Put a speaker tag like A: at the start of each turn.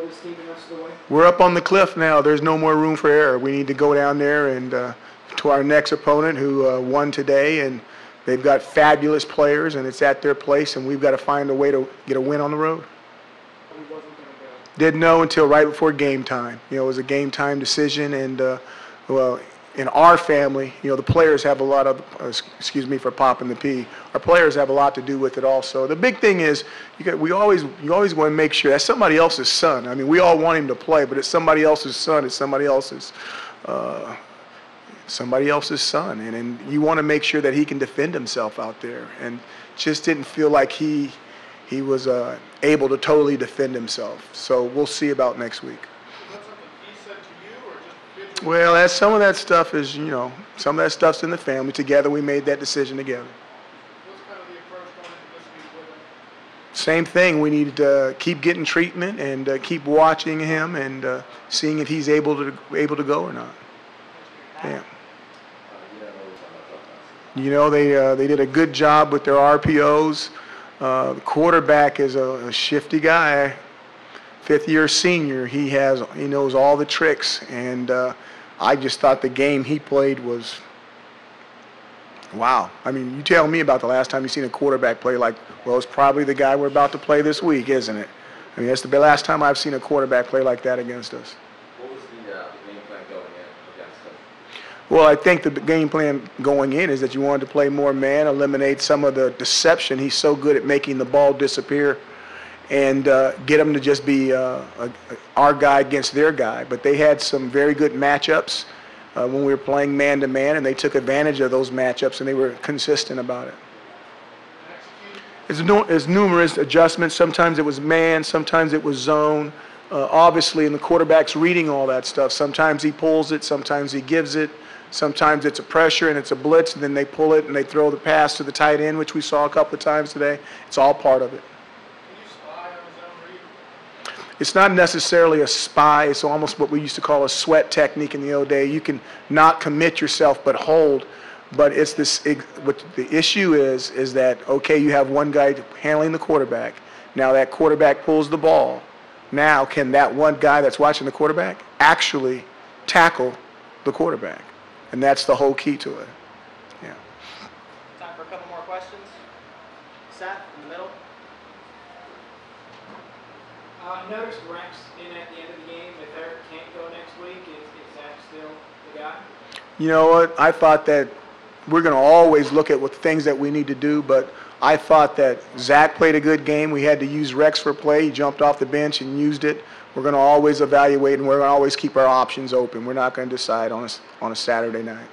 A: this team the rest of the way?
B: We're up on the cliff now. There's no more room for error. We need to go down there and to our next opponent who won today, and they've got fabulous players, and it's at their place, and we've got to find a way to get a win on the road.
A: He wasn't going to go.
B: Didn't know until right before game time. You know, it was a game time decision, and well, in our family, you know, the players have a lot of, excuse me for popping the P, our players have a lot to do with it also. The big thing is, you always want to make sure that's somebody else's son. I mean, we all want him to play, but it's somebody else's son, it's somebody else's son, and you want to make sure that he can defend himself out there, and just didn't feel like he was able to totally defend himself. So we'll see about next week. Well, some of that stuff is, you know, some of that stuff's in the family. Together, we made that decision together.
A: What's kind of the approach going into this week with him?
B: Same thing. We needed to keep getting treatment and keep watching him and seeing if he's able to go or not. Yeah. You know, they did a good job with their RPOs. The quarterback is a shifty guy. Fifth-year senior. He knows all the tricks, and I just thought the game he played was wow. I mean, you tell me about the last time you've seen a quarterback play like, well, it's probably the guy we're about to play this week, isn't it? I mean, that's the last time I've seen a quarterback play like that against us.
C: What was the game plan going in against him?
B: Well, I think the game plan going in is that you wanted to play more man, eliminate some of the deception. He's so good at making the ball disappear, and get them to just be our guy against their guy. But they had some very good matchups when we were playing man-to-man, and they took advantage of those matchups, and they were consistent about it. There's numerous adjustments. Sometimes it was man, sometimes it was zone. Obviously, and the quarterback's reading all that stuff. Sometimes he pulls it, sometimes he gives it. Sometimes it's a pressure and it's a blitz, and then they pull it and they throw the pass to the tight end, which we saw a couple of times today. It's all part of it. It's not necessarily a spy. It's almost what we used to call a sweat technique in the old day. You can not commit yourself but hold. But it's this. What the issue is that, okay, you have one guy handling the quarterback. Now that quarterback pulls the ball. Now can that one guy that's watching the quarterback actually tackle the quarterback? And that's the whole key to it. Yeah.
D: Time for a couple more questions. Seth, in the middle.
A: I noticed Rex in at the end of the game. If Eric can't go next week, is Zach still the guy?
B: You know what? I thought that we're going to always look at what things that we need to do, but I thought that Zach played a good game. We had to use Rex for play. He jumped off the bench and used it. We're going to always evaluate, and we're going to always keep our options open. We're not going to decide on a Saturday night.